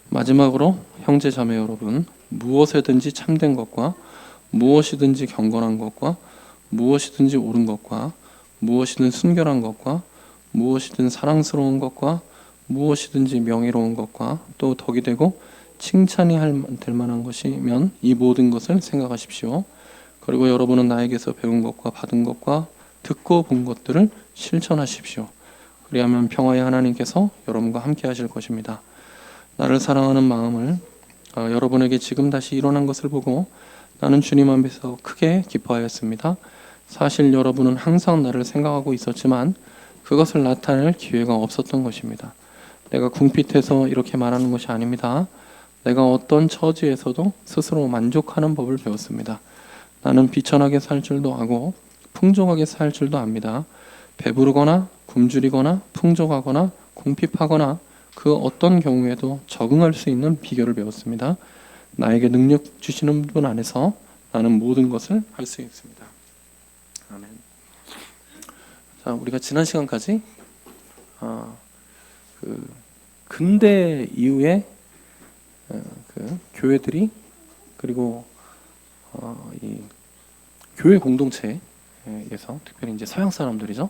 마지막으로 형제 자매 여러분, 무엇에든지 참된 것과 무엇이든지 경건한 것과 무엇이든지 옳은 것과 무엇이든 순결한 것과 무엇이든 사랑스러운 것과 무엇이든지 명예로운 것과 또 덕이 되고 칭찬이 될 만한 것이면 이 모든 것을 생각하십시오. 그리고 여러분은 나에게서 배운 것과 받은 것과 듣고 본 것들을 실천하십시오. 그리하면 평화의 하나님께서 여러분과 함께 하실 것입니다. 나를 사랑하는 마음을 여러분에게 지금 다시 일어난 것을 보고 나는 주님 앞에서 크게 기뻐하였습니다. 사실 여러분은 항상 나를 생각하고 있었지만 그것을 나타낼 기회가 없었던 것입니다. 내가 궁핍해서 이렇게 말하는 것이 아닙니다. 내가 어떤 처지에서도 스스로 만족하는 법을 배웠습니다. 나는 비천하게 살 줄도 아고 풍족하게 살 줄도 압니다. 배부르거나 굶주리거나 풍족하거나 궁핍하거나 그 어떤 경우에도 적응할 수 있는 비결을 배웠습니다. 나에게 능력 주시는 분 안에서 나는 모든 것을 할 수 있습니다. 아멘. 자, 우리가 지난 시간까지 근대 이후에 교회들이 그리고 이 교회 공동체에서 특별히 이제 서양 사람들이죠.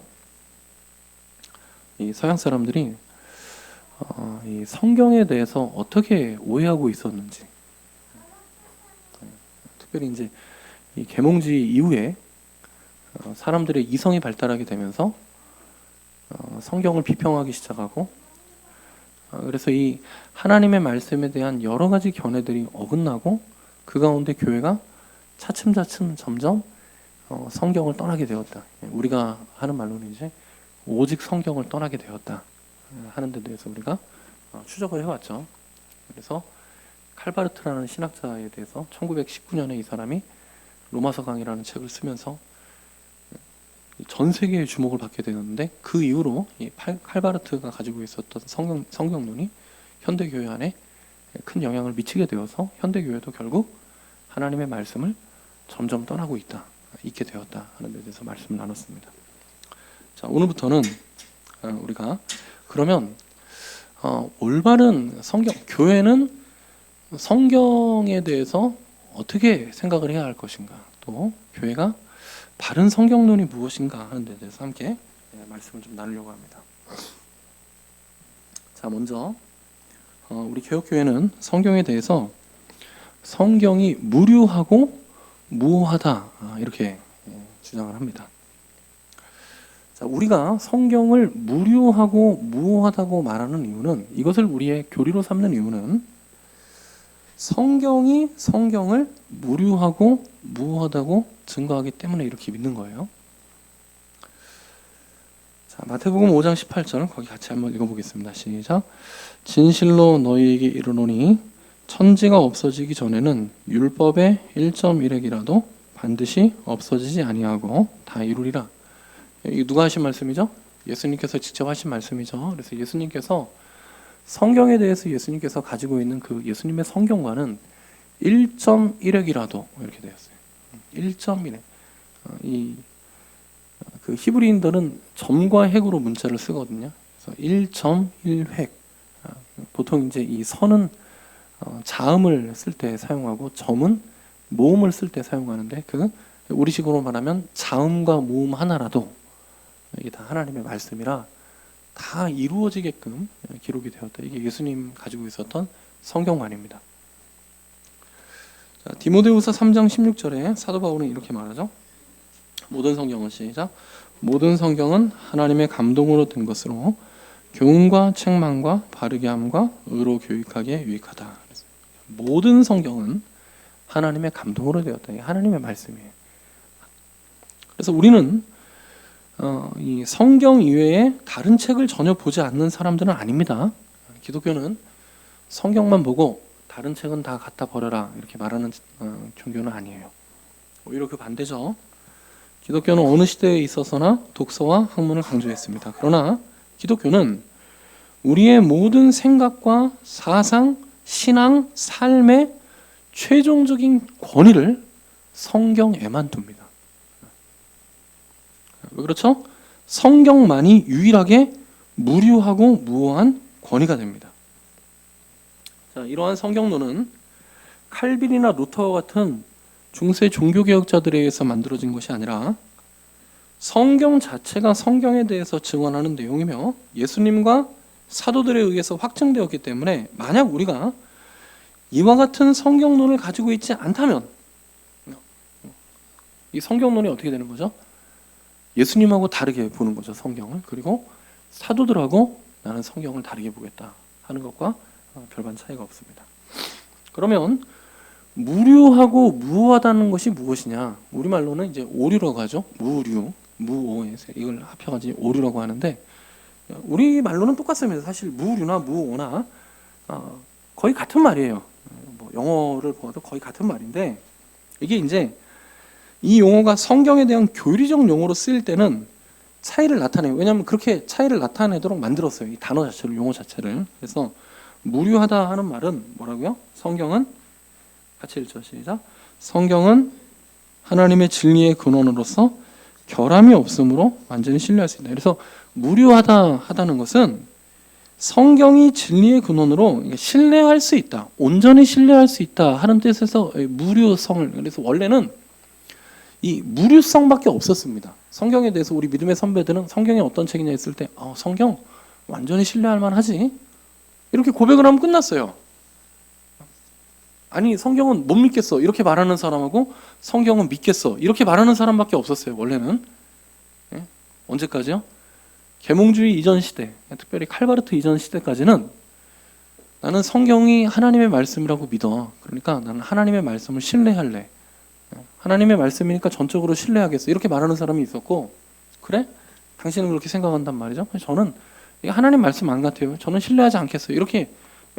이 서양 사람들이 이 성경에 대해서 어떻게 오해하고 있었는지, 특별히 이제 이 계몽주의 이후에 사람들의 이성이 발달하게 되면서 성경을 비평하기 시작하고, 그래서 이 하나님의 말씀에 대한 여러 가지 견해들이 어긋나고 그 가운데 교회가 차츰차츰 점점 성경을 떠나게 되었다. 우리가 하는 말로는 이제 오직 성경을 떠나게 되었다 하는 데 대해서 우리가 추적을 해왔죠. 그래서 칼바르트라는 신학자에 대해서 1919년에 이 사람이 로마서 강이라는 책을 쓰면서 전 세계의 주목을 받게 되었는데, 그 이후로 이 칼바르트가 가지고 있었던 성경론이 현대교회 안에 큰 영향을 미치게 되어서 현대교회도 결국 하나님의 말씀을 점점 떠나고 있게 되었다 하는 데 대해서 말씀을 나눴습니다. 자, 오늘부터는 우리가 그러면 올바른 교회는 성경에 대해서 어떻게 생각을 해야 할 것인가, 또 교회가 바른 성경론이 무엇인가 하는 데 대해서 함께 말씀을 좀 나누려고 합니다. 자, 먼저 우리 개혁교회는 성경에 대해서 성경이 무료하고 무오하다 이렇게 주장을 합니다. 자, 우리가 성경을 무료하고 무오하다고 말하는 이유는, 이것을 우리의 교리로 삼는 이유는 성경이 성경을 무료하고 무오하다고 증거하기 때문에 이렇게 믿는 거예요. 자, 마태복음 5장 18절 거기 같이 한번 읽어보겠습니다. 시작. 진실로 너희에게 이르노니 천지가 없어지기 전에는 율법의 1.1획이라도 반드시 없어지지 아니하고 다 이루리라. 이게 누가 하신 말씀이죠? 예수님께서 직접 하신 말씀이죠. 그래서 예수님께서 성경에 대해서 예수님께서 가지고 있는 그 예수님의 성경과는 1.1획이라도 이렇게 되었어요. 1.1획. 그 히브리인들은 점과 획으로 문자를 쓰거든요. 그래서 1.1획. 보통 이제 이 선은 자음을 쓸 때 사용하고 점은 모음을 쓸 때 사용하는데, 그 우리식으로 말하면 자음과 모음 하나라도 이게 다 하나님의 말씀이라 다 이루어지게끔 기록이 되었다. 이게 예수님 가지고 있었던 성경관입니다. 자, 디모데후서 3장 16절에 사도 바울은 이렇게 말하죠. 모든 성경은 시작. 모든 성경은 하나님의 감동으로 된 것으로 교훈과 책망과 바르게 함과 의로 교육하기에 유익하다. 모든 성경은 하나님의 감동으로 되었다. 이게 하나님의 말씀이에요. 그래서 우리는 이 성경 이외에 다른 책을 전혀 보지 않는 사람들은 아닙니다. 기독교는 성경만 보고 다른 책은 다 갖다 버려라 이렇게 말하는 종교는 아니에요. 오히려 그 반대죠. 기독교는 어느 시대에 있어서나 독서와 학문을 강조했습니다. 그러나 기독교는 우리의 모든 생각과 사상, 신앙, 삶의 최종적인 권위를 성경에만 둡니다. 왜 그렇죠? 성경만이 유일하게 무료하고 무오한 권위가 됩니다. 자, 이러한 성경론은 칼빈이나 루터와 같은 중세 종교개혁자들에 의해서 만들어진 것이 아니라 성경 자체가 성경에 대해서 증언하는 내용이며 예수님과 사도들에 의해서 확증되었기 때문에 만약 우리가 이와 같은 성경론을 가지고 있지 않다면 이 성경론이 어떻게 되는 거죠? 예수님하고 다르게 보는 거죠, 성경을. 그리고 사도들하고 나는 성경을 다르게 보겠다 하는 것과 별반 차이가 없습니다. 그러면 무류하고 무오하다는 것이 무엇이냐? 우리말로는 이제 오류라고 하죠. 무류, 무오에서 이걸 합쳐가지고 오류라고 하는데 우리 말로는 똑같습니다. 사실 무류나 무오나 거의 같은 말이에요. 뭐 영어를 보아도 거의 같은 말인데 이게 이제 이 용어가 성경에 대한 교리적 용어로 쓰일 때는 차이를 나타내요. 왜냐하면 그렇게 차이를 나타내도록 만들었어요. 이 단어 자체를, 용어 자체를. 그래서 무류하다 하는 말은 뭐라고요? 성경은 같이 읽죠. 시작. 성경은 하나님의 진리의 근원으로서 결함이 없으므로 완전히 신뢰할 수 있다. 그래서 무류하다는 것은 성경이 진리의 근원으로 신뢰할 수 있다, 온전히 신뢰할 수 있다 하는 뜻에서 무류성을, 그래서 원래는 이 무류성밖에 없었습니다. 성경에 대해서 우리 믿음의 선배들은 성경에 어떤 책이냐 했을 때 성경 완전히 신뢰할 만하지 이렇게 고백을 하면 끝났어요. 아니 성경은 못 믿겠어 이렇게 말하는 사람하고 성경은 믿겠어 이렇게 말하는 사람밖에 없었어요. 원래는. 언제까지요? 계몽주의 이전 시대, 특별히 칼바르트 이전 시대까지는 나는 성경이 하나님의 말씀이라고 믿어. 그러니까 나는 하나님의 말씀을 신뢰할래. 하나님의 말씀이니까 전적으로 신뢰하겠어. 이렇게 말하는 사람이 있었고, 그래? 당신은 그렇게 생각한단 말이죠. 저는 하나님 말씀 안 같아요. 저는 신뢰하지 않겠어요. 이렇게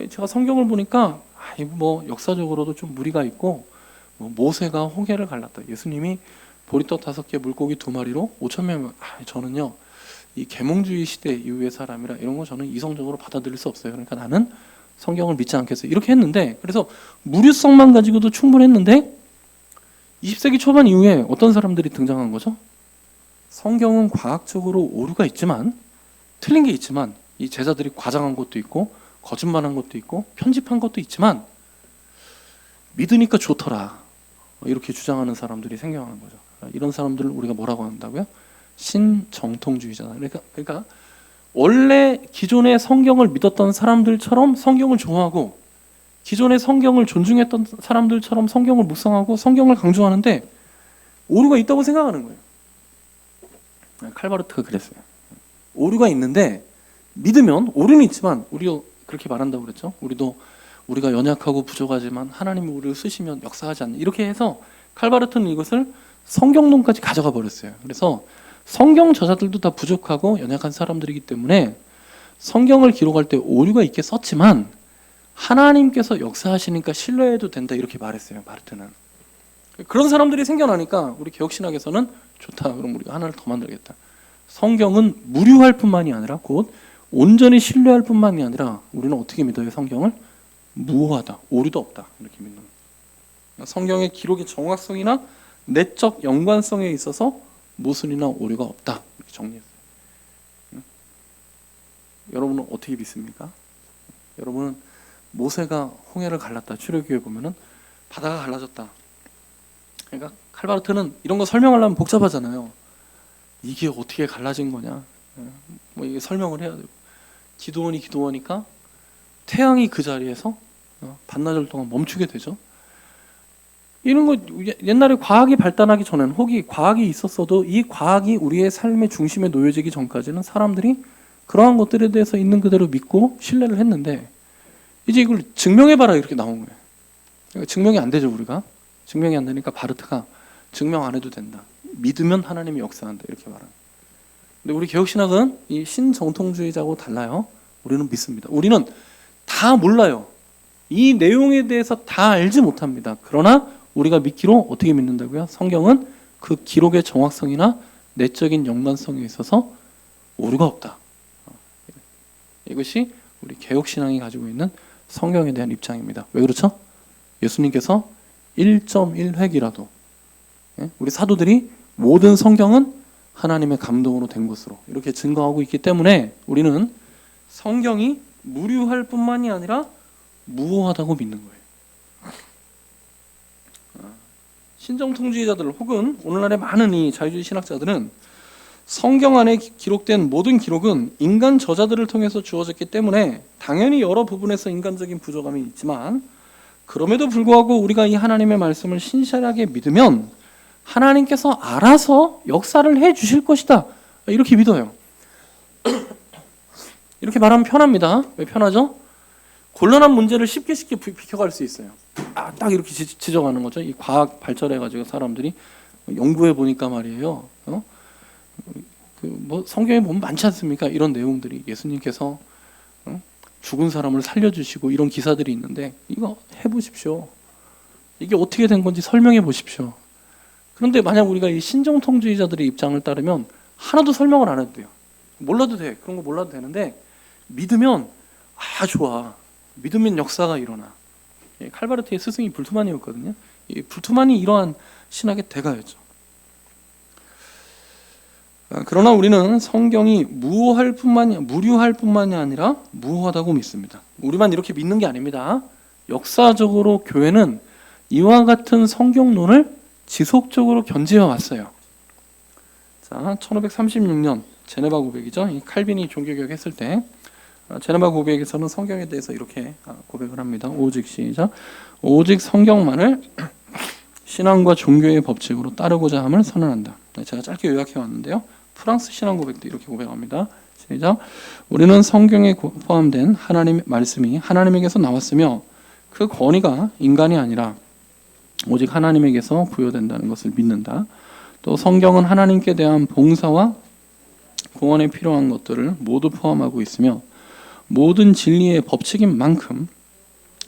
제가 성경을 보니까 뭐 역사적으로도 좀 무리가 있고, 뭐 모세가 홍해를 갈랐다. 예수님이 보리떡 5개, 물고기 2마리로 5,000명. 저는요 이 계몽주의 시대 이후의 사람이라 이런 거 저는 이성적으로 받아들일 수 없어요. 그러니까 나는 성경을 믿지 않겠어요. 이렇게 했는데, 그래서 무류성만 가지고도 충분했는데 20세기 초반 이후에 어떤 사람들이 등장한 거죠? 성경은 과학적으로 오류가 있지만, 틀린 게 있지만, 이 제자들이 과장한 것도 있고 거짓말한 것도 있고 편집한 것도 있지만 믿으니까 좋더라 이렇게 주장하는 사람들이 생겨나는 거죠. 이런 사람들을 우리가 뭐라고 한다고요? 신정통주의자다. 그러니까 원래 기존의 성경을 믿었던 사람들처럼 성경을 좋아하고 기존의 성경을 존중했던 사람들처럼 성경을 묵상하고 성경을 강조하는데 오류가 있다고 생각하는 거예요. 칼바르트가 그랬어요. 오류가 있는데 믿으면, 오류는 있지만 우리도 그렇게 말한다고 그랬죠. 우리가 연약하고 부족하지만 하나님이 우리를 쓰시면 역사하지 않는, 이렇게 해서 칼바르트는 이것을 성경론까지 가져가 버렸어요. 그래서 성경 저자들도 다 부족하고 연약한 사람들이기 때문에 성경을 기록할 때 오류가 있게 썼지만 하나님께서 역사하시니까 신뢰해도 된다 이렇게 말했어요. 바르트는. 그런 사람들이 생겨나니까 우리 개혁신학에서는 좋다, 그럼 우리가 하나를 더 만들겠다. 성경은 무류할 뿐만이 아니라 곧 온전히 신뢰할 뿐만이 아니라 우리는 어떻게 믿어요? 성경을 무오하다, 오류도 없다 이렇게 믿는 거예요. 성경의 기록의 정확성이나 내적 연관성에 있어서 모순이나 오류가 없다 이렇게 정리했어요. 여러분은 어떻게 믿습니까? 여러분은 모세가 홍해를 갈랐다, 출애굽기에 보면은 바다가 갈라졌다. 그러니까 칼바르트는 이런 거 설명하려면 복잡하잖아요. 이게 어떻게 갈라진 거냐, 뭐 이게 설명을 해야 되고, 기도원이 기도하니까 태양이 그 자리에서 반나절 동안 멈추게 되죠. 이런 거 옛날에 과학이 발달하기 전에는, 혹이 과학이 있었어도 이 과학이 우리의 삶의 중심에 놓여지기 전까지는 사람들이 그러한 것들에 대해서 있는 그대로 믿고 신뢰를 했는데 이제 이걸 증명해봐라 이렇게 나온 거예요. 그러니까 증명이 안 되죠. 우리가 증명이 안 되니까 바르트가 증명 안 해도 된다, 믿으면 하나님이 역사한다 이렇게 말합니다. 근데 우리 개혁신학은 이 신정통주의자하고 달라요. 우리는 믿습니다. 우리는 다 몰라요. 이 내용에 대해서 다 알지 못합니다. 그러나 우리가 믿기로 어떻게 믿는다고요? 성경은 그 기록의 정확성이나 내적인 연관성에 있어서 오류가 없다. 이것이 우리 개혁신앙이 가지고 있는 성경에 대한 입장입니다. 왜 그렇죠? 예수님께서 1.1획이라도 우리 사도들이 모든 성경은 하나님의 감동으로 된 것으로 이렇게 증거하고 있기 때문에 우리는 성경이 무류할 뿐만이 아니라 무효하다고 믿는 거예요. 신정통주의자들 혹은 오늘날의 많은 이 자유주의 신학자들은 성경 안에 기록된 모든 기록은 인간 저자들을 통해서 주어졌기 때문에 당연히 여러 부분에서 인간적인 부족함이 있지만 그럼에도 불구하고 우리가 이 하나님의 말씀을 신실하게 믿으면 하나님께서 알아서 역사를 해 주실 것이다. 이렇게 믿어요. 이렇게 말하면 편합니다. 왜 편하죠? 곤란한 문제를 쉽게 비켜갈 수 있어요. 딱 이렇게 지적하는 거죠. 이 과학 발전해가지고 사람들이 연구해 보니까 말이에요. 뭐 성경에 보면 많지 않습니까? 이런 내용들이 예수님께서 죽은 사람을 살려주시고 이런 기사들이 있는데 이거 해보십시오. 이게 어떻게 된 건지 설명해 보십시오. 그런데 만약 우리가 이 신정통주의자들의 입장을 따르면 하나도 설명을 안 해도 돼요. 몰라도 돼. 그런 거 몰라도 되는데 믿으면 좋아. 믿으면 역사가 일어나. 칼바르트의 스승이 불투만이었거든요. 이 불투만이 이러한 신학의 대가였죠. 그러나 우리는 성경이 무료할 뿐만이 아니라 무효하다고 믿습니다. 우리만 이렇게 믿는 게 아닙니다. 역사적으로 교회는 이와 같은 성경론을 지속적으로 견지해 왔어요. 자, 1536년 제네바 고백이죠. 이 칼빈이 종교개혁 했을 때 제네바 고백에서는 성경에 대해서 이렇게 고백을 합니다. 오직 성경만을 신앙과 종교의 법칙으로 따르고자 함을 선언한다. 제가 짧게 요약해 왔는데요. 프랑스 신앙 고백도 이렇게 고백합니다. 시작. 우리는 성경에 포함된 하나님의 말씀이 하나님에게서 나왔으며 그 권위가 인간이 아니라 오직 하나님에게서 부여된다는 것을 믿는다. 또 성경은 하나님께 대한 봉사와 구원에 필요한 것들을 모두 포함하고 있으며 모든 진리의 법칙인 만큼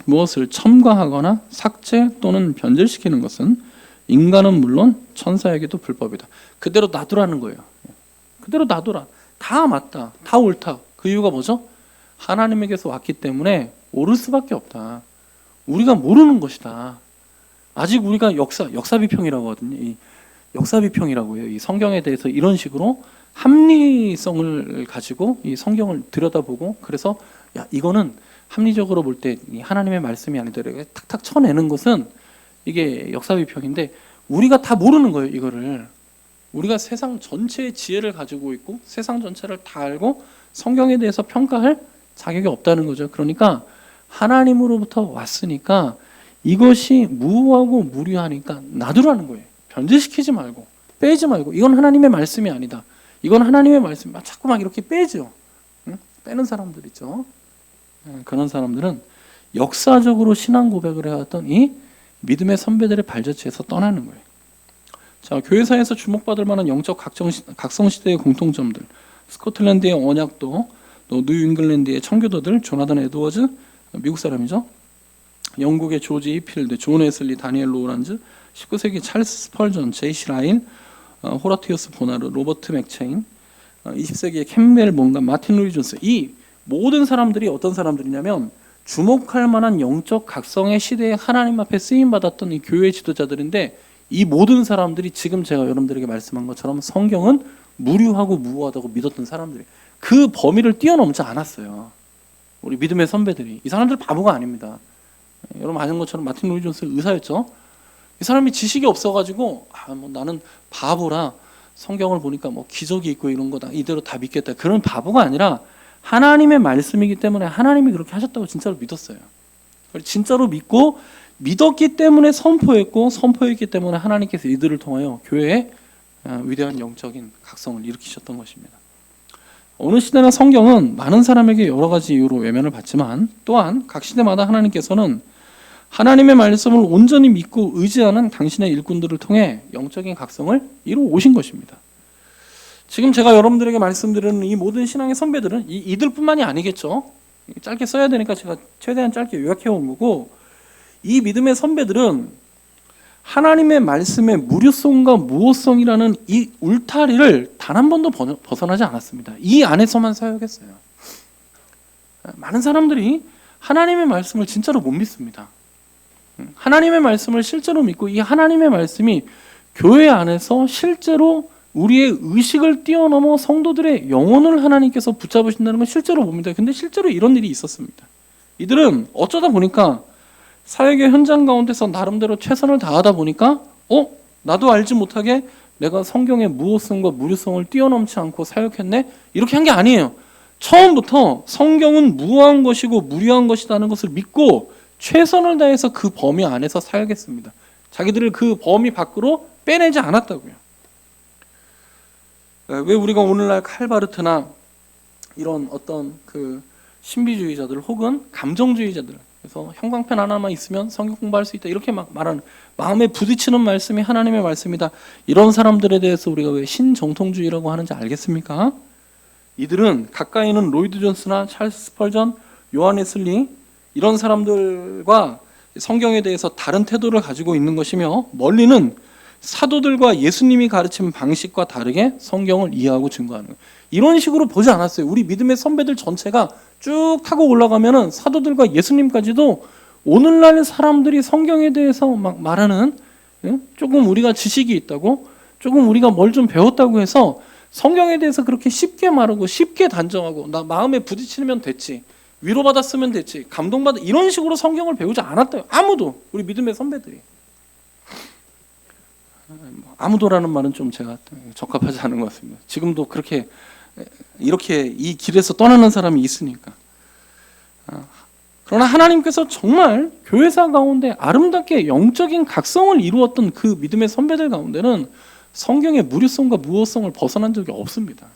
무엇을 첨가하거나 삭제 또는 변질시키는 것은 인간은 물론 천사에게도 불법이다. 그대로 놔두라는 거예요. 그대로 놔둬라. 다 맞다. 다 옳다. 그 이유가 뭐죠? 하나님에게서 왔기 때문에 옳을 수밖에 없다. 우리가 모르는 것이다. 아직 우리가 역사비평이라고 하거든요. 이 역사비평이라고 해요. 이 성경에 대해서 이런 식으로 합리성을 가지고 이 성경을 들여다보고 그래서 이거는 합리적으로 볼 때 하나님의 말씀이 아니다. 이렇게 탁탁 쳐내는 것은 이게 역사비평인데 우리가 다 모르는 거예요. 이거를 우리가 세상 전체의 지혜를 가지고 있고 세상 전체를 다 알고 성경에 대해서 평가할 자격이 없다는 거죠. 그러니까 하나님으로부터 왔으니까 이것이 무하고 무료하니까 놔두라는 거예요. 변질시키지 말고 빼지 말고 이건 하나님의 말씀이 아니다. 이건 하나님의 말씀. 자꾸 막 이렇게 빼죠. 빼는 사람들 있죠. 그런 사람들은 역사적으로 신앙 고백을 해왔던 이 믿음의 선배들의 발자취에서 떠나는 거예요. 자, 교회사에서 주목받을 만한 영적 각성시대의 공통점들. 스코틀랜드의 언약도, 또 뉴잉글랜드의 청교도들, 조나단 에드워즈, 미국 사람이죠. 영국의 조지 히필드, 존 웨슬리, 다니엘 로란즈, 19세기 찰스 스펄전, 제이시 라인, 호라티우스 보나르, 로버트 맥체인, 20세기의 캠벨 몬가, 마틴 루이 존스. 이 모든 사람들이 어떤 사람들이냐면 주목할 만한 영적 각성의 시대에 하나님 앞에 쓰임받았던 이 교회 지도자들인데 이 모든 사람들이 지금 제가 여러분들에게 말씀한 것처럼 성경은 무료하고 무효하다고 믿었던 사람들이 그 범위를 뛰어넘지 않았어요. 우리 믿음의 선배들이. 이 사람들 바보가 아닙니다. 여러분 아는 것처럼 마틴 루이 존스 의사였죠. 이 사람이 지식이 없어가지고 뭐 나는 바보라 성경을 보니까 뭐 기적이 있고 이런 거다 이대로 다 믿겠다. 그런 바보가 아니라 하나님의 말씀이기 때문에 하나님이 그렇게 하셨다고 진짜로 믿었어요. 진짜로 믿고 믿었기 때문에 선포했고 선포했기 때문에 하나님께서 이들을 통하여 교회에 위대한 영적인 각성을 일으키셨던 것입니다. 어느 시대나 성경은 많은 사람에게 여러 가지 이유로 외면을 받지만 또한 각 시대마다 하나님께서는 하나님의 말씀을 온전히 믿고 의지하는 당신의 일꾼들을 통해 영적인 각성을 이루어 오신 것입니다. 지금 제가 여러분들에게 말씀드리는 이 모든 신앙의 선배들은 이들뿐만이 아니겠죠. 짧게 써야 되니까 제가 최대한 짧게 요약해 온 거고 이 믿음의 선배들은 하나님의 말씀의 무료성과 무호성이라는 이 울타리를 단 한 번도 벗어나지 않았습니다. 이 안에서만 사역했어요. 많은 사람들이 하나님의 말씀을 진짜로 못 믿습니다. 하나님의 말씀을 실제로 믿고 이 하나님의 말씀이 교회 안에서 실제로 우리의 의식을 뛰어넘어 성도들의 영혼을 하나님께서 붙잡으신다는 건 실제로 봅니다. 근데 실제로 이런 일이 있었습니다. 이들은 어쩌다 보니까 사역의 현장 가운데서 나름대로 최선을 다하다 보니까 나도 알지 못하게 내가 성경의 무호성과 무료성을 뛰어넘지 않고 사역했네? 이렇게 한 게 아니에요. 처음부터 성경은 무한 것이고 무료한 것이라는 것을 믿고 최선을 다해서 그 범위 안에서 사역했습니다. 자기들을 그 범위 밖으로 빼내지 않았다고요. 왜 우리가 오늘날 칼바르트나 이런 어떤 그 신비주의자들 혹은 감정주의자들, 그래서 형광펜 하나만 있으면 성경 공부할 수 있다 이렇게 막 말하는, 마음에 부딪히는 말씀이 하나님의 말씀이다, 이런 사람들에 대해서 우리가 왜 신정통주의라고 하는지 알겠습니까? 이들은 가까이는 로이드 존스나 찰스 스펄전, 요한 웨슬리 이런 사람들과 성경에 대해서 다른 태도를 가지고 있는 것이며, 멀리는 사도들과 예수님이 가르친 방식과 다르게 성경을 이해하고 증거하는 거예요. 이런 식으로 보지 않았어요. 우리 믿음의 선배들 전체가 쭉 타고 올라가면은 사도들과 예수님까지도 오늘날 사람들이 성경에 대해서 막 말하는, 조금 우리가 지식이 있다고, 조금 우리가 뭘 좀 배웠다고 해서 성경에 대해서 그렇게 쉽게 말하고 쉽게 단정하고 나 마음에 부딪히면 됐지, 위로받았으면 됐지, 감동받아, 이런 식으로 성경을 배우지 않았대요. 아무도. 우리 믿음의 선배들이. 아무도라는 말은 좀 제가 적합하지 않은 것 같습니다. 지금도 그렇게 이렇게 이 길에서 떠나는 사람이 있으니까. 그러나 하나님께서 정말 교회사 가운데 아름답게 영적인 각성을 이루었던 그 믿음의 선배들 가운데는 성경의 무료성과 무호성을 벗어난 적이 없습니다.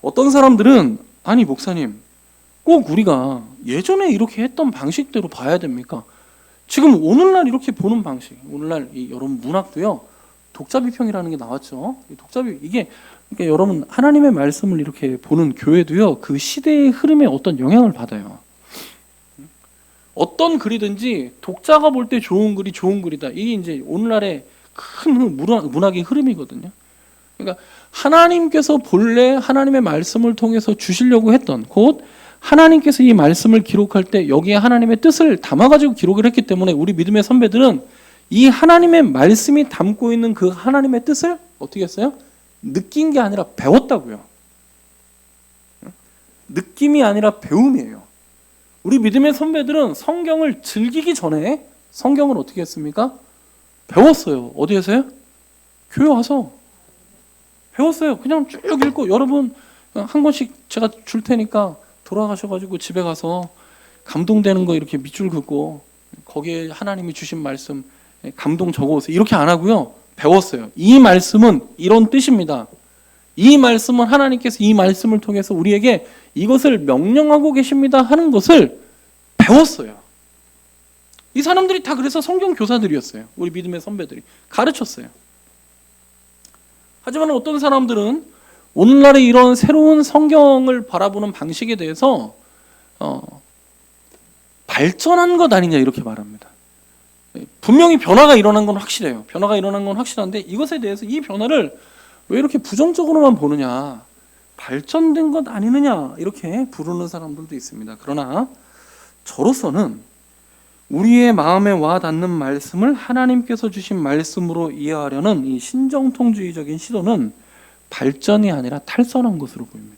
어떤 사람들은 아니 목사님, 꼭 우리가 예전에 이렇게 했던 방식대로 봐야 됩니까? 지금 오늘날 이렇게 보는 방식, 오늘날 여러분 문학도요, 독자비평이라는 게 나왔죠. 독자비, 이게 그러니까 여러분 하나님의 말씀을 이렇게 보는 교회도요, 그 시대의 흐름에 어떤 영향을 받아요. 어떤 글이든지 독자가 볼 때 좋은 글이 좋은 글이다, 이게 이제 오늘날의 큰 문학의 흐름이거든요. 그러니까 하나님께서 본래 하나님의 말씀을 통해서 주시려고 했던, 곧 하나님께서 이 말씀을 기록할 때 여기에 하나님의 뜻을 담아가지고 기록을 했기 때문에 우리 믿음의 선배들은 이 하나님의 말씀이 담고 있는 그 하나님의 뜻을 어떻게 했어요? 느낀 게 아니라 배웠다고요. 느낌이 아니라 배움이에요. 우리 믿음의 선배들은 성경을 즐기기 전에 성경을 어떻게 했습니까? 배웠어요. 어디에서요? 교회 와서 배웠어요. 그냥 쭉 읽고, 여러분 한 권씩 제가 줄 테니까 돌아가셔가지고 집에 가서 감동되는 거 이렇게 밑줄 긋고 거기에 하나님이 주신 말씀 감동 적어오세요. 이렇게 안 하고요, 배웠어요. 이 말씀은 이런 뜻입니다. 이 말씀은 하나님께서 이 말씀을 통해서 우리에게 이것을 명령하고 계십니다 하는 것을 배웠어요. 이 사람들이 다 그래서 성경 교사들이었어요. 우리 믿음의 선배들이 가르쳤어요. 하지만 어떤 사람들은 오늘날의 이런 새로운 성경을 바라보는 방식에 대해서 발전한 것 아니냐 이렇게 말합니다. 분명히 변화가 일어난 건 확실해요. 변화가 일어난 건 확실한데 이것에 대해서 이 변화를 왜 이렇게 부정적으로만 보느냐, 발전된 것 아니느냐 이렇게 부르는 사람들도 있습니다. 그러나 저로서는 우리의 마음에 와 닿는 말씀을 하나님께서 주신 말씀으로 이해하려는 이 신정통주의적인 시도는 발전이 아니라 탈선한 것으로 보입니다.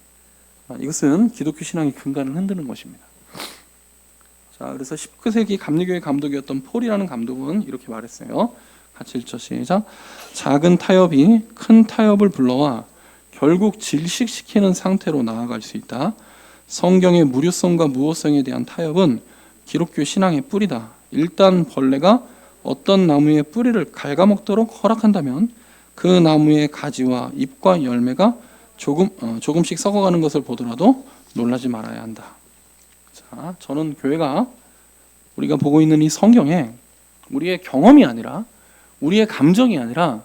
이것은 기독교 신앙의 근간을 흔드는 것입니다. 자, 그래서 19세기 감리교회 감독이었던 폴이라는 감독은 이렇게 말했어요. 같이 읽죠. 시작. 작은 타협이 큰 타협을 불러와 결국 질식시키는 상태로 나아갈 수 있다. 성경의 무료성과 무호성에 대한 타협은 기독교 신앙의 뿌리다. 일단 벌레가 어떤 나무의 뿌리를 갉아먹도록 허락한다면 그 나무의 가지와 잎과 열매가 조금씩 썩어가는 것을 보더라도 놀라지 말아야 한다. 자, 저는 교회가 우리가 보고 있는 이 성경에 우리의 경험이 아니라, 우리의 감정이 아니라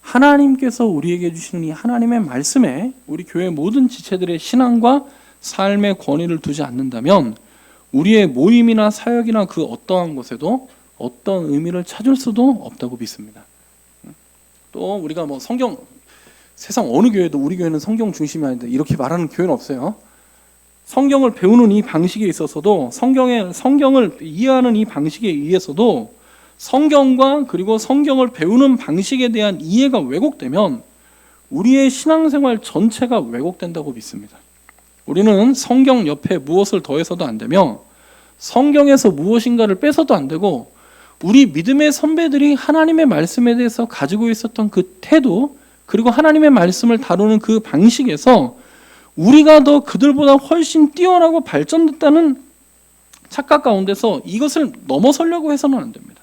하나님께서 우리에게 주시는 이 하나님의 말씀에 우리 교회 모든 지체들의 신앙과 삶의 권위를 두지 않는다면 우리의 모임이나 사역이나 그 어떠한 것에도 어떤 의미를 찾을 수도 없다고 믿습니다. 또 우리가 뭐 성경, 세상 어느 교회도 우리 교회는 성경 중심이 아닌데 이렇게 말하는 교회는 없어요. 성경을 배우는 이 방식에 있어서도, 성경을 이해하는 이 방식에 의해서도 성경과 그리고 성경을 배우는 방식에 대한 이해가 왜곡되면 우리의 신앙생활 전체가 왜곡된다고 믿습니다. 우리는 성경 옆에 무엇을 더해서도 안 되며 성경에서 무엇인가를 빼서도 안 되고 우리 믿음의 선배들이 하나님의 말씀에 대해서 가지고 있었던 그 태도 그리고 하나님의 말씀을 다루는 그 방식에서 우리가 더 그들보다 훨씬 뛰어나고 발전됐다는 착각 가운데서 이것을 넘어서려고 해서는 안 됩니다.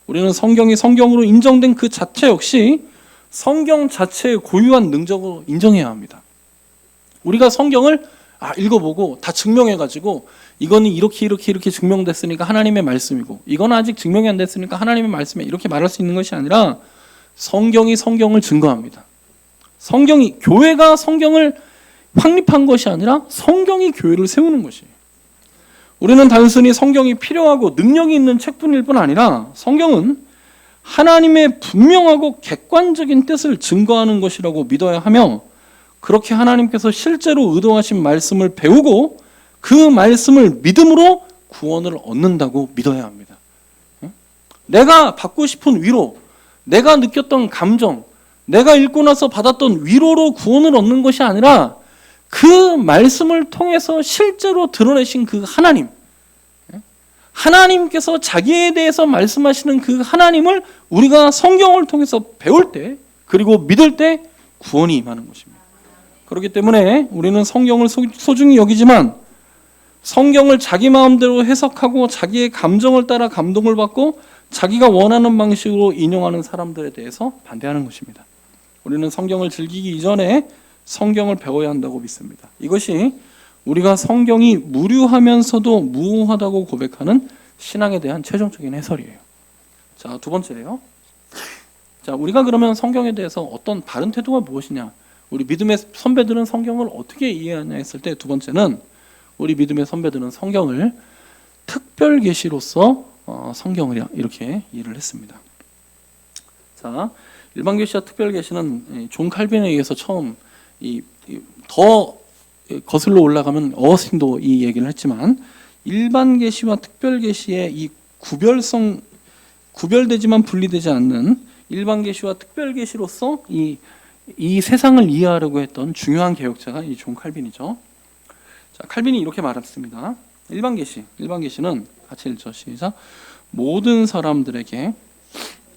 우리는 성경이 성경으로 인정된 그 자체 역시 성경 자체의 고유한 능력으로 인정해야 합니다. 우리가 성경을 읽어보고 다 증명해가지고 이거는 이렇게 증명됐으니까 하나님의 말씀이고 이거는 아직 증명이 안 됐으니까 하나님의 말씀이야 이렇게 말할 수 있는 것이 아니라 성경이 성경을 증거합니다. 교회가 성경을 확립한 것이 아니라 성경이 교회를 세우는 것이에요. 우리는 단순히 성경이 필요하고 능력이 있는 책뿐일 뿐 아니라 성경은 하나님의 분명하고 객관적인 뜻을 증거하는 것이라고 믿어야 하며 그렇게 하나님께서 실제로 의도하신 말씀을 배우고 그 말씀을 믿음으로 구원을 얻는다고 믿어야 합니다. 내가 받고 싶은 위로, 내가 느꼈던 감정, 내가 읽고 나서 받았던 위로로 구원을 얻는 것이 아니라 그 말씀을 통해서 실제로 드러내신 그 하나님께서 자기에 대해서 말씀하시는 그 하나님을 우리가 성경을 통해서 배울 때 그리고 믿을 때 구원이 임하는 것입니다. 그렇기 때문에 우리는 성경을 소중히 여기지만 성경을 자기 마음대로 해석하고 자기의 감정을 따라 감동을 받고 자기가 원하는 방식으로 인용하는 사람들에 대해서 반대하는 것입니다. 우리는 성경을 즐기기 이전에 성경을 배워야 한다고 믿습니다. 이것이 우리가 성경이 무료하면서도 무오하다고 고백하는 신앙에 대한 최종적인 해설이에요. 자, 두 번째예요. 자, 우리가 그러면 성경에 대해서 어떤 바른 태도가 무엇이냐? 우리 믿음의 선배들은 성경을 어떻게 이해하냐 했을 때 두 번째는 우리 믿음의 선배들은 성경을 특별 계시로서 성경을 이렇게 이해를 했습니다. 자, 일반 계시와 특별 계시는 존 칼빈에 의해서 처음 더 거슬러 올라가면 어거스틴도 이 얘기를 했지만 일반 계시와 특별 계시의 이 구별되지만 분리되지 않는 일반 계시와 특별 계시로서 이 세상을 이해하려고 했던 중요한 개혁자가 이 존 칼빈이죠. 자, 칼빈이 이렇게 말했습니다. 일반 계시는 같이 읽죠. 시작. 모든 사람들에게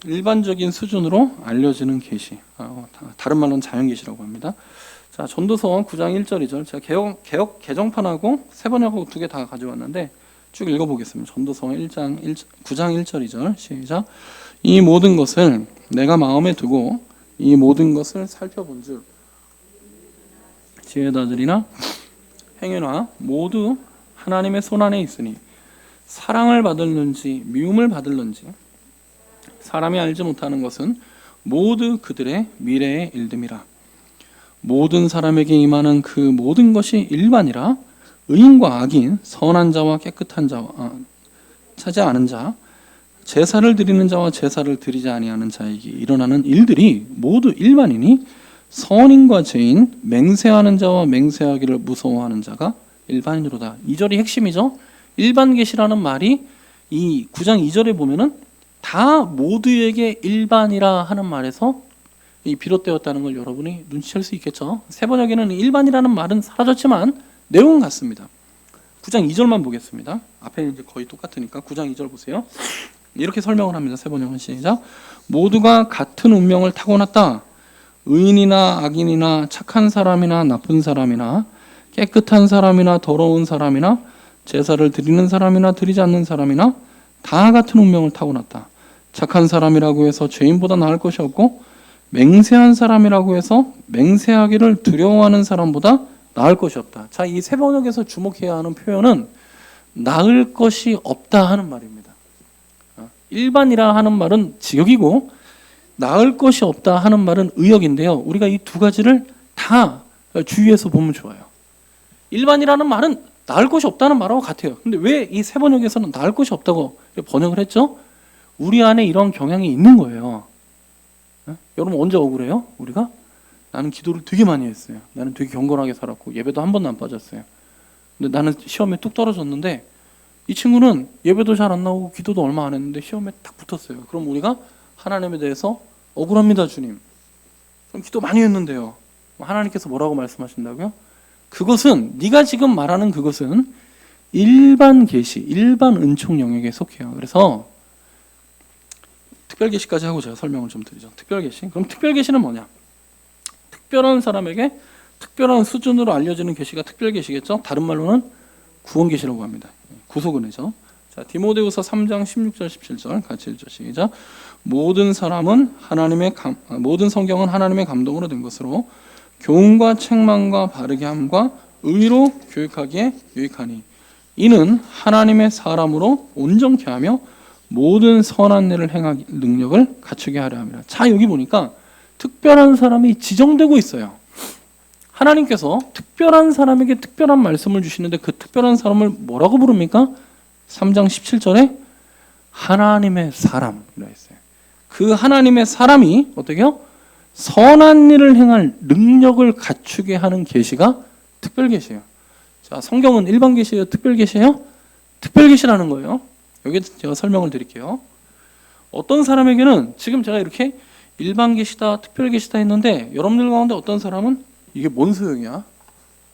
일반적인 수준으로 알려지는 계시. 다른 말로는 자연 계시라고 합니다. 자, 전도서 9장 1절 2절. 제가 개역 개정판하고 새 번역하고 두 개 다 가져왔는데 쭉 읽어보겠습니다. 전도서 9장 1절 2절. 시작. 이 모든 것을 내가 마음에 두고 이 모든 것을 살펴본즉 지혜자들이나 행여나 모두 하나님의 손안에 있으니 사랑을 받을는지 미움을 받을는지 사람이 알지 못하는 것은 모두 그들의 미래의 일됨이라. 모든 사람에게 임하는 그 모든 것이 일반이라. 의인과 악인, 선한 자와 깨끗한 자와 차지 않은 자, 제사를 드리는 자와 제사를 드리지 아니하는 자에게 일어나는 일들이 모두 일반이니 선인과 죄인, 맹세하는 자와 맹세하기를 무서워하는 자가 일반인으로다. 2절이 핵심이죠. 일반 계시라는 말이 이 9장 2절에 보면은 다 모두에게 일반이라 하는 말에서 이 비롯되었다는 걸 여러분이 눈치챌 수 있겠죠. 새 번역에는 일반이라는 말은 사라졌지만 내용은 같습니다. 9장 2절만 보겠습니다. 앞에 이제 거의 똑같으니까 9장 2절 보세요. 이렇게 설명을 합니다. 새 번역은 시작. 모두가 같은 운명을 타고났다. 의인이나 악인이나 착한 사람이나 나쁜 사람이나 깨끗한 사람이나 더러운 사람이나 제사를 드리는 사람이나 드리지 않는 사람이나 다 같은 운명을 타고났다. 착한 사람이라고 해서 죄인보다 나을 것이 없고 맹세한 사람이라고 해서 맹세하기를 두려워하는 사람보다 나을 것이 없다. 자, 이 새 번역에서 주목해야 하는 표현은 나을 것이 없다 하는 말입니다. 일반이라 하는 말은 직역이고 나을 것이 없다 하는 말은 의역인데요. 우리가 이 두 가지를 다 주의해서 보면 좋아요. 일반이라는 말은 나을 것이 없다는 말하고 같아요. 근데 왜 이 새 번역에서는 나을 것이 없다고 번역을 했죠? 우리 안에 이런 경향이 있는 거예요. 여러분 언제 억울해요? 우리가? 나는 기도를 되게 많이 했어요. 나는 되게 경건하게 살았고 예배도 한 번도 안 빠졌어요. 근데 나는 시험에 뚝 떨어졌는데 이 친구는 예배도 잘 안 나오고 기도도 얼마 안 했는데 시험에 딱 붙었어요. 그럼 우리가 하나님에 대해서 억울합니다, 주님. 그럼 기도 많이 했는데요. 하나님께서 뭐라고 말씀하신다고요? 그것은 네가 지금 말하는 그것은 일반 계시, 일반 은총 영역에 속해요. 그래서 특별 계시까지 하고 제가 설명을 좀 드리죠. 특별 계시. 그럼 특별 계시는 뭐냐? 특별한 사람에게 특별한 수준으로 알려지는 계시가 특별 계시겠죠? 다른 말로는 구원 계시라고 합니다. 구속 은혜죠. 자, 디모데후서 3장 16절 17절 같이 읽죠. 시작. 모든 성경은 하나님의 감동으로 된 것으로 교훈과 책망과 바르게 함과 의로 교육하기에 유익하니 이는 하나님의 사람으로 온전케 하며 모든 선한 일을 행할 능력을 갖추게 하려 함이라. 자, 여기 보니까 특별한 사람이 지정되고 있어요. 하나님께서 특별한 사람에게 특별한 말씀을 주시는데 그 특별한 사람을 뭐라고 부릅니까? 3장 17절에 하나님의 사람이라 했어요. 그 하나님의 사람이 어떻게요? 선한 일을 행할 능력을 갖추게 하는 계시가 특별 계시예요. 자, 성경은 일반 계시예요, 특별 계시예요? 특별 계시라는 거예요. 여기 제가 설명을 드릴게요. 어떤 사람에게는 지금 제가 이렇게 일반 계시다, 특별 계시다 했는데 여러분들 가운데 어떤 사람은 이게 뭔 소용이야?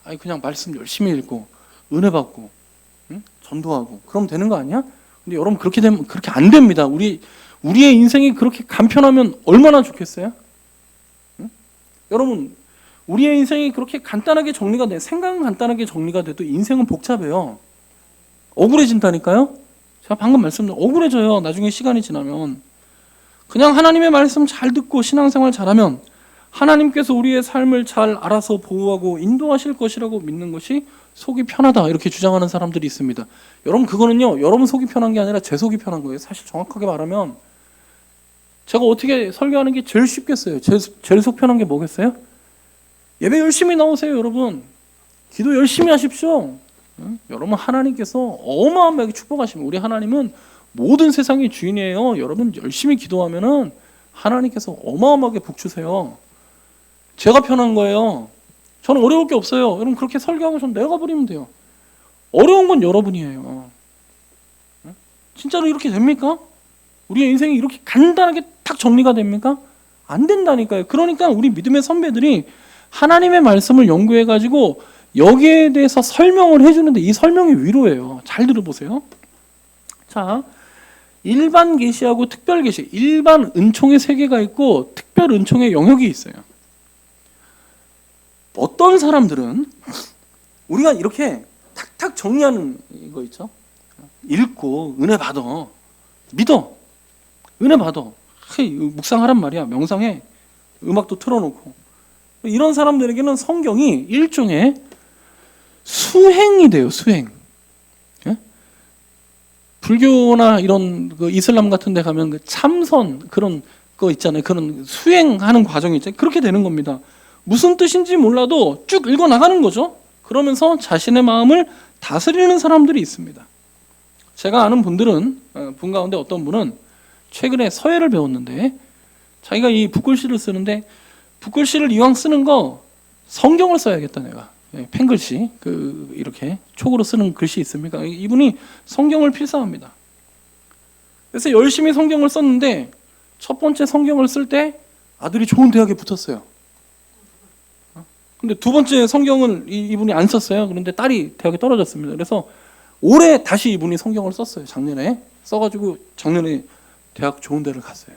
아니 그냥 말씀 열심히 읽고 은혜 받고 전도하고 그럼 되는 거 아니야? 근데 여러분 그렇게 되면 그렇게 안 됩니다. 우리의 인생이 그렇게 간편하면 얼마나 좋겠어요? 여러분 우리의 인생이 그렇게 간단하게 정리가 돼, 생각은 간단하게 정리가 돼도 인생은 복잡해요. 억울해진다니까요. 제가 방금 말씀드린 억울해져요. 나중에 시간이 지나면 그냥 하나님의 말씀 잘 듣고 신앙생활 잘하면 하나님께서 우리의 삶을 잘 알아서 보호하고 인도하실 것이라고 믿는 것이 속이 편하다 이렇게 주장하는 사람들이 있습니다. 여러분 그거는요, 여러분 속이 편한 게 아니라 제 속이 편한 거예요. 사실 정확하게 말하면 제가 어떻게 설교하는 게 제일 쉽겠어요? 제일 속 편한 게 뭐겠어요? 예배 열심히 나오세요, 여러분. 기도 열심히 하십시오. 여러분 하나님께서 어마어마하게 축복하시면 우리 하나님은 모든 세상의 주인이에요. 여러분 열심히 기도하면은 하나님께서 어마어마하게 복 주세요. 제가 편한 거예요. 저는 어려울 게 없어요. 여러분 그렇게 설교하고 전 내가 버리면 돼요. 어려운 건 여러분이에요. 진짜로 이렇게 됩니까? 우리의 인생이 이렇게 간단하게 딱 정리가 됩니까? 안 된다니까요. 그러니까 우리 믿음의 선배들이 하나님의 말씀을 연구해가지고 여기에 대해서 설명을 해주는데 이 설명이 위로예요. 잘 들어보세요. 자, 일반 계시하고 특별 계시, 일반 은총의 세계가 있고 특별 은총의 영역이 있어요. 어떤 사람들은 우리가 이렇게 탁탁 정리하는 거 있죠. 읽고 은혜 받아, 믿어, 은혜 받아, 묵상하란 말이야. 명상해, 음악도 틀어놓고. 이런 사람들에게는 성경이 일종의 수행이 돼요. 수행. 예? 불교나 이런 그 이슬람 같은 데 가면 그 참선 그런 거 있잖아요. 그런 수행하는 과정이 있잖아요. 그렇게 되는 겁니다. 무슨 뜻인지 몰라도 쭉 읽어 나가는 거죠. 그러면서 자신의 마음을 다스리는 사람들이 있습니다. 제가 아는 분 가운데 어떤 분은 최근에 서예를 배웠는데 자기가 이 붓글씨를 쓰는데 붓글씨를 이왕 쓰는 거 성경을 써야겠다 내가. 펜글씨 이렇게 촉으로 쓰는 글씨 있습니까? 이분이 성경을 필사합니다. 그래서 열심히 성경을 썼는데 첫 번째 성경을 쓸 때 아들이 좋은 대학에 붙었어요. 근데 두 번째 성경을 이분이 안 썼어요. 그런데 딸이 대학에 떨어졌습니다. 그래서 올해 다시 이분이 성경을 썼어요. 작년에 써가지고 작년에 대학 좋은 데를 갔어요.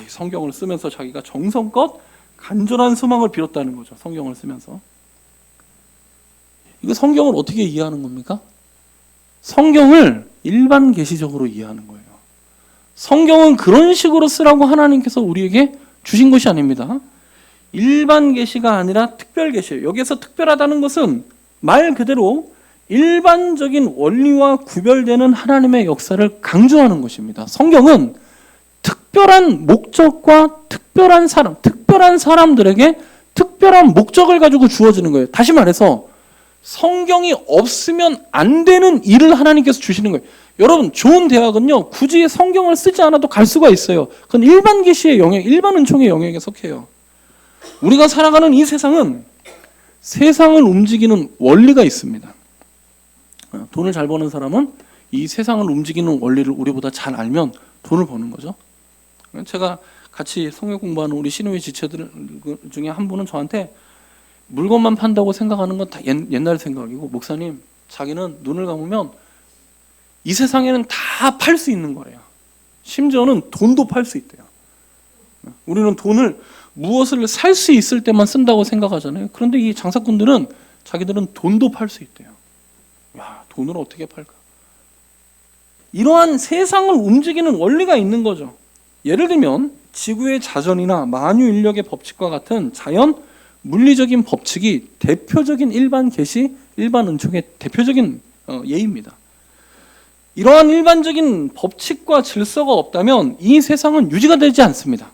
이 성경을 쓰면서 자기가 정성껏 간절한 소망을 빌었다는 거죠. 성경을 쓰면서. 이거 성경을 어떻게 이해하는 겁니까? 성경을 일반 계시적으로 이해하는 거예요. 성경은 그런 식으로 쓰라고 하나님께서 우리에게 주신 것이 아닙니다. 일반 계시가 아니라 특별 계시예요. 여기에서 특별하다는 것은 말 그대로 일반적인 원리와 구별되는 하나님의 역사를 강조하는 것입니다. 성경은 특별한 목적과 특별한 사람들에게 특별한 목적을 가지고 주어지는 거예요. 다시 말해서 성경이 없으면 안 되는 일을 하나님께서 주시는 거예요. 여러분 좋은 대학은요 굳이 성경을 쓰지 않아도 갈 수가 있어요. 그건 일반 계시의 영역, 일반 은총의 영역에 속해요. 우리가 살아가는 이 세상은 세상을 움직이는 원리가 있습니다. 돈을 잘 버는 사람은 이 세상을 움직이는 원리를 우리보다 잘 알면 돈을 버는 거죠. 제가 같이 성경 공부하는 우리 신우의 지체들 중에 한 분은 저한테 물건만 판다고 생각하는 건 다 옛날 생각이고, 목사님, 자기는 눈을 감으면 이 세상에는 다 팔 수 있는 거래요. 심지어는 돈도 팔 수 있대요. 우리는 돈을 무엇을 살 수 있을 때만 쓴다고 생각하잖아요. 그런데 이 장사꾼들은 자기들은 돈도 팔 수 있대요. 야, 돈을 어떻게 팔까? 이러한 세상을 움직이는 원리가 있는 거죠. 예를 들면 지구의 자전이나 만유 인력의 법칙과 같은 자연 물리적인 법칙이 대표적인 일반 계시, 일반 은총의 대표적인 예입니다. 이러한 일반적인 법칙과 질서가 없다면 이 세상은 유지가 되지 않습니다.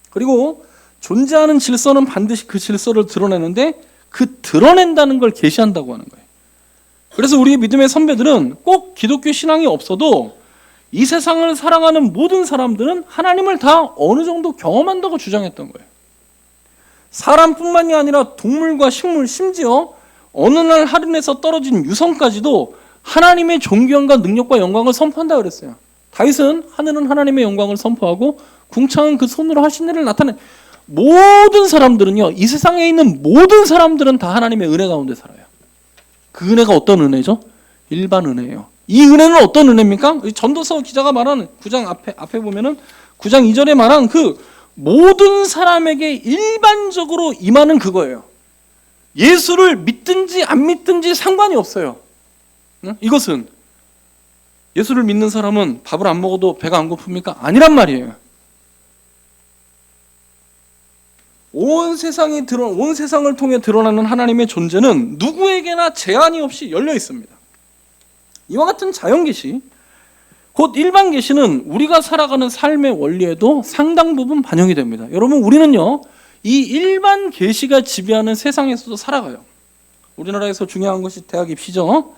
그리고 존재하는 질서는 반드시 그 질서를 드러내는데 그 드러낸다는 걸 계시한다고 하는 거예요. 그래서 우리 믿음의 선배들은 꼭 기독교 신앙이 없어도 이 세상을 사랑하는 모든 사람들은 하나님을 다 어느 정도 경험한다고 주장했던 거예요. 사람뿐만이 아니라 동물과 식물, 심지어 어느 날 하늘에서 떨어진 유성까지도 하나님의 존귀함과 능력과 영광을 선포한다 그랬어요. 다윗은 하늘은 하나님의 영광을 선포하고 궁창은 그 손으로 하신 일을 나타내. 모든 사람들은요, 이 세상에 있는 모든 사람들은 다 하나님의 은혜 가운데 살아요. 그 은혜가 어떤 은혜죠? 일반 은혜예요. 이 은혜는 어떤 은혜입니까? 전도서 기자가 말하는 9장 앞에 보면은 9장 2절에 말한 그 모든 사람에게 일반적으로 임하는 그거예요. 예수를 믿든지 안 믿든지 상관이 없어요. 이것은 예수를 믿는 사람은 밥을 안 먹어도 배가 안 고픕니까? 아니란 말이에요. 온 세상을 통해 드러나는 하나님의 존재는 누구에게나 제한이 없이 열려 있습니다. 이와 같은 자연 계시, 곧 일반 계시는 우리가 살아가는 삶의 원리에도 상당 부분 반영이 됩니다. 여러분, 우리는요, 이 일반 계시가 지배하는 세상에서도 살아가요. 우리나라에서 중요한 것이 대학 입시죠.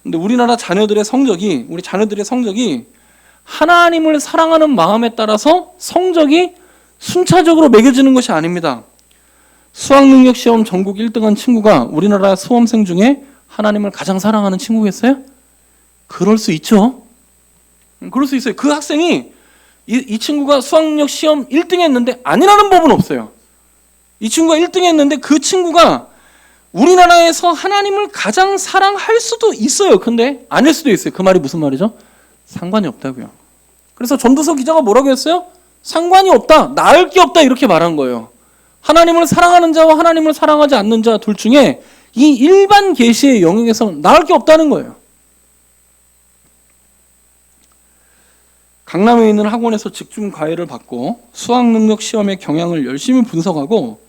근데 우리나라 자녀들의 성적이, 우리 자녀들의 성적이 하나님을 사랑하는 마음에 따라서 성적이 순차적으로 매겨지는 것이 아닙니다. 수학능력 시험 전국 1등한 친구가 우리나라 수험생 중에 하나님을 가장 사랑하는 친구겠어요? 그럴 수 있죠. 그럴 수 있어요. 그 학생이 이 친구가 수학능력 시험 1등 했는데 아니라는 법은 없어요. 이 친구가 1등 했는데 그 친구가 우리나라에서 하나님을 가장 사랑할 수도 있어요. 근데 아닐 수도 있어요. 그 말이 무슨 말이죠? 상관이 없다고요. 그래서 전도서 기자가 뭐라고 했어요? 상관이 없다, 나을 게 없다, 이렇게 말한 거예요. 하나님을 사랑하는 자와 하나님을 사랑하지 않는 자 둘 중에 이 일반 계시의 영역에서는 나을 게 없다는 거예요. 강남에 있는 학원에서 집중 과외를 받고 수학 능력 시험의 경향을 열심히 분석하고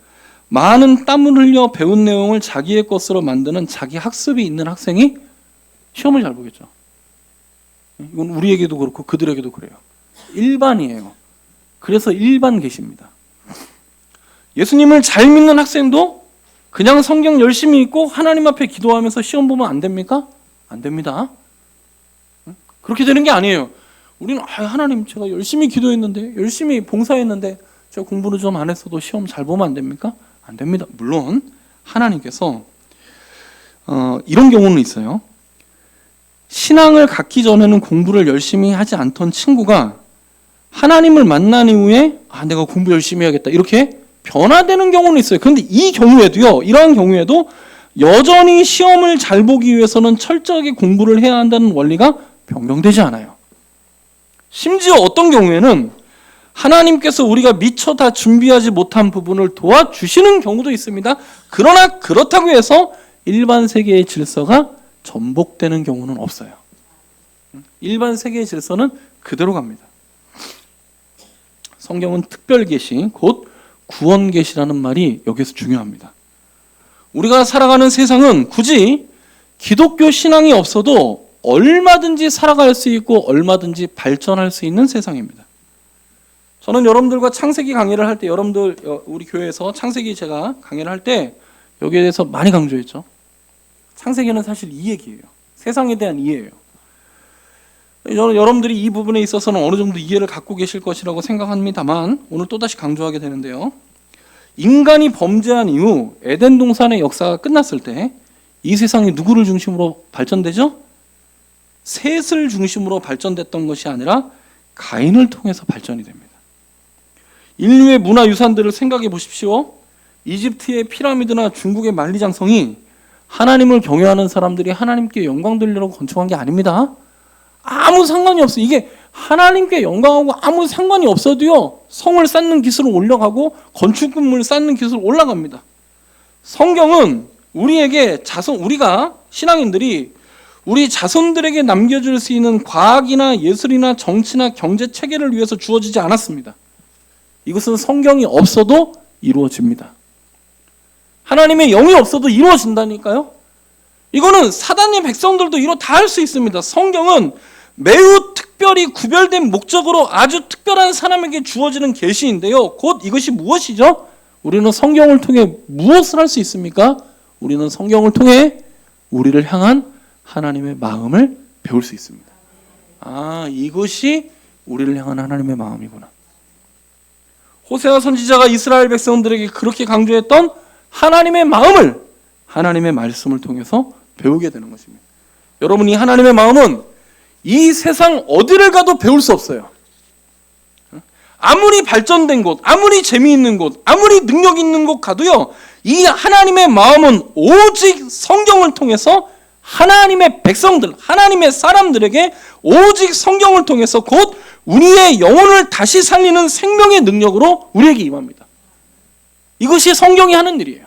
많은 땀을 흘려 배운 내용을 자기의 것으로 만드는 자기 학습이 있는 학생이 시험을 잘 보겠죠. 이건 우리에게도 그렇고 그들에게도 그래요. 일반이에요. 그래서 일반 계시입니다. 예수님을 잘 믿는 학생도 그냥 성경 열심히 읽고 하나님 앞에 기도하면서 시험 보면 안 됩니까? 안 됩니다. 그렇게 되는 게 아니에요. 우리는 하나님, 제가 열심히 기도했는데, 열심히 봉사했는데 제가 공부를 좀 안 했어도 시험 잘 보면 안 됩니까? 안 됩니다. 물론 하나님께서 이런 경우는 있어요. 신앙을 갖기 전에는 공부를 열심히 하지 않던 친구가 하나님을 만난 이후에 내가 공부 열심히 해야겠다, 이렇게 변화되는 경우는 있어요. 그런데 이 경우에도요, 이러한 경우에도 여전히 시험을 잘 보기 위해서는 철저하게 공부를 해야 한다는 원리가 변경되지 않아요. 심지어 어떤 경우에는 하나님께서 우리가 미처 다 준비하지 못한 부분을 도와주시는 경우도 있습니다. 그러나 그렇다고 해서 일반 세계의 질서가 전복되는 경우는 없어요. 일반 세계의 질서는 그대로 갑니다. 성경은 특별 계시, 곧 구원 계시라는 말이 여기서 중요합니다. 우리가 살아가는 세상은 굳이 기독교 신앙이 없어도 얼마든지 살아갈 수 있고 얼마든지 발전할 수 있는 세상입니다. 저는 여러분들과 창세기 강의를 할 때, 여러분들 우리 교회에서 창세기 제가 강의를 할 때 여기에 대해서 많이 강조했죠. 창세기는 사실 이 얘기예요. 세상에 대한 이해예요. 저는 여러분들이 이 부분에 있어서는 어느 정도 이해를 갖고 계실 것이라고 생각합니다만 오늘 또다시 강조하게 되는데요. 인간이 범죄한 이후 에덴 동산의 역사가 끝났을 때 이 세상이 누구를 중심으로 발전되죠? 셋을 중심으로 발전됐던 것이 아니라 가인을 통해서 발전이 됩니다. 인류의 문화유산들을 생각해 보십시오. 이집트의 피라미드나 중국의 만리장성이 하나님을 경외하는 사람들이 하나님께 영광 돌리려고 건축한 게 아닙니다. 아무 상관이 없어요. 이게 하나님께 영광하고 아무 상관이 없어도요, 성을 쌓는 기술은 올라가고 건축물을 쌓는 기술은 올라갑니다. 성경은 우리에게 우리가 신앙인들이 우리 자손들에게 남겨줄 수 있는 과학이나 예술이나 정치나 경제 체계를 위해서 주어지지 않았습니다. 이것은 성경이 없어도 이루어집니다. 하나님의 영이 없어도 이루어진다니까요. 이거는 사단의 백성들도 다 할 수 있습니다. 성경은 매우 특별히 구별된 목적으로 아주 특별한 사람에게 주어지는 계시인데요. 곧 이것이 무엇이죠? 우리는 성경을 통해 무엇을 할 수 있습니까? 우리는 성경을 통해 우리를 향한 하나님의 마음을 배울 수 있습니다. 이것이 우리를 향한 하나님의 마음이구나. 호세아 선지자가 이스라엘 백성들에게 그렇게 강조했던 하나님의 마음을 하나님의 말씀을 통해서 배우게 되는 것입니다. 여러분, 이 하나님의 마음은 이 세상 어디를 가도 배울 수 없어요. 아무리 발전된 곳, 아무리 재미있는 곳, 아무리 능력 있는 곳 가도요, 이 하나님의 마음은 오직 성경을 통해서 하나님의 백성들, 하나님의 사람들에게 오직 성경을 통해서 곧 우리의 영혼을 다시 살리는 생명의 능력으로 우리에게 임합니다. 이것이 성경이 하는 일이에요.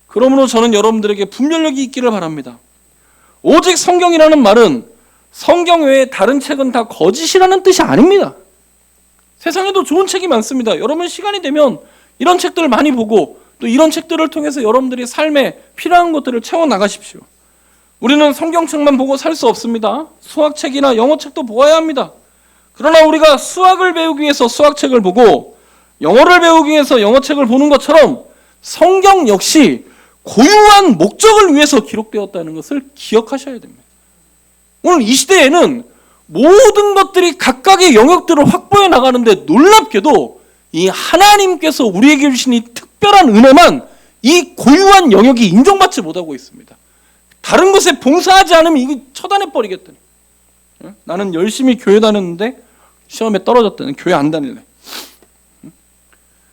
그러므로 저는 여러분들에게 분별력이 있기를 바랍니다. 오직 성경이라는 말은 성경 외에 다른 책은 다 거짓이라는 뜻이 아닙니다. 세상에도 좋은 책이 많습니다. 여러분 시간이 되면 이런 책들을 많이 보고 또 이런 책들을 통해서 여러분들이 삶에 필요한 것들을 채워나가십시오. 우리는 성경책만 보고 살 수 없습니다. 수학책이나 영어책도 보아야 합니다. 그러나 우리가 수학을 배우기 위해서 수학책을 보고 영어를 배우기 위해서 영어책을 보는 것처럼 성경 역시 고유한 목적을 위해서 기록되었다는 것을 기억하셔야 됩니다. 오늘 이 시대에는 모든 것들이 각각의 영역들을 확보해 나가는데 놀랍게도 이 하나님께서 우리에게 주신 이 특별한 은혜만 이 고유한 영역이 인정받지 못하고 있습니다. 다른 것에 봉사하지 않으면 이거 처단해버리겠다니. 나는 열심히 교회 다녔는데 시험에 떨어졌다니 교회 안 다닐래.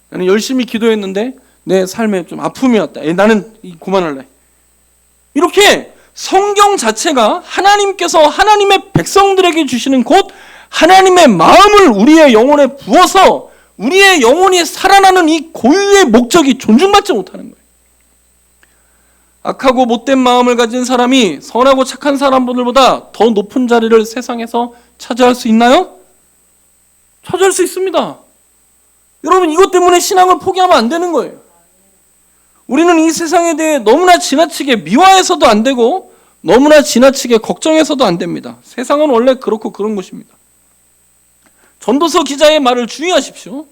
나는 열심히 기도했는데 내 삶에 좀 아픔이 왔다. 나는 그만할래. 이렇게 성경 자체가 하나님께서 하나님의 백성들에게 주시는 곧 하나님의 마음을 우리의 영혼에 부어서 우리의 영혼이 살아나는 이 고유의 목적이 존중받지 못하는 거예요. 악하고 못된 마음을 가진 사람이 선하고 착한 사람들보다 더 높은 자리를 세상에서 차지할 수 있나요? 차지할 수 있습니다. 여러분, 이것 때문에 신앙을 포기하면 안 되는 거예요. 우리는 이 세상에 대해 너무나 지나치게 미화해서도 안 되고 너무나 지나치게 걱정해서도 안 됩니다. 세상은 원래 그렇고 그런 것입니다. 전도서 기자의 말을 주의하십시오.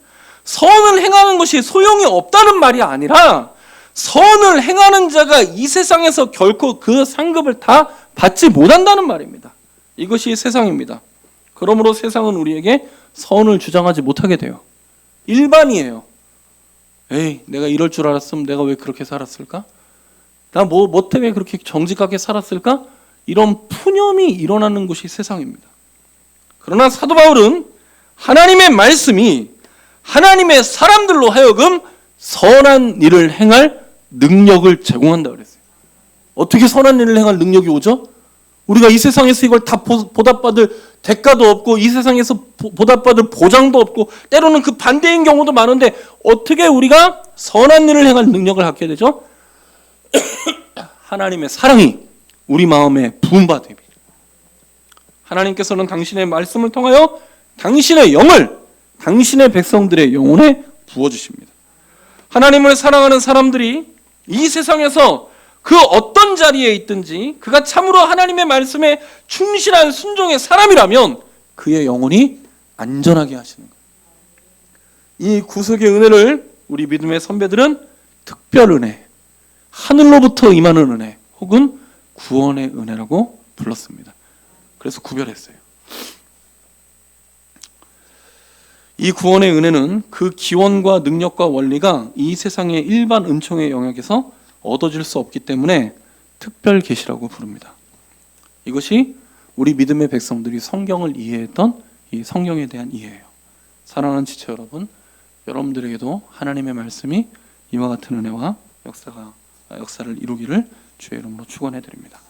선을 행하는 것이 소용이 없다는 말이 아니라 선을 행하는 자가 이 세상에서 결코 그 상급을 다 받지 못한다는 말입니다. 이것이 세상입니다. 그러므로 세상은 우리에게 선을 주장하지 못하게 돼요. 일반이에요. 에이, 내가 이럴 줄 알았으면 내가 왜 그렇게 살았을까? 나 뭐 때문에 그렇게 정직하게 살았을까? 이런 푸념이 일어나는 것이 세상입니다. 그러나 사도 바울은 하나님의 말씀이 하나님의 사람들로 하여금 선한 일을 행할 능력을 제공한다고 그랬어요. 어떻게 선한 일을 행할 능력이 오죠? 우리가 이 세상에서 이걸 다 보답받을 대가도 없고 이 세상에서 보답받을 보장도 없고 때로는 그 반대인 경우도 많은데 어떻게 우리가 선한 일을 행할 능력을 갖게 되죠? 하나님의 사랑이 우리 마음에 부음받음입니다. 하나님께서는 당신의 말씀을 통하여 당신의 영을 당신의 백성들의 영혼에 부어주십니다. 하나님을 사랑하는 사람들이 이 세상에서 그 어떤 자리에 있든지 그가 참으로 하나님의 말씀에 충실한 순종의 사람이라면 그의 영혼이 안전하게 하시는 거예요. 이 구속의 은혜를 우리 믿음의 선배들은 특별 은혜, 하늘로부터 임하는 은혜 혹은 구원의 은혜라고 불렀습니다. 그래서 구별했어요. 이 구원의 은혜는 그 기원과 능력과 원리가 이 세상의 일반 은총의 영역에서 얻어질 수 없기 때문에 특별 계시라고 부릅니다. 이것이 우리 믿음의 백성들이 성경을 이해했던 이 성경에 대한 이해예요. 사랑하는 지체 여러분, 여러분들에게도 하나님의 말씀이 이와 같은 은혜와 역사를 이루기를 주의 이름으로 축원해 드립니다.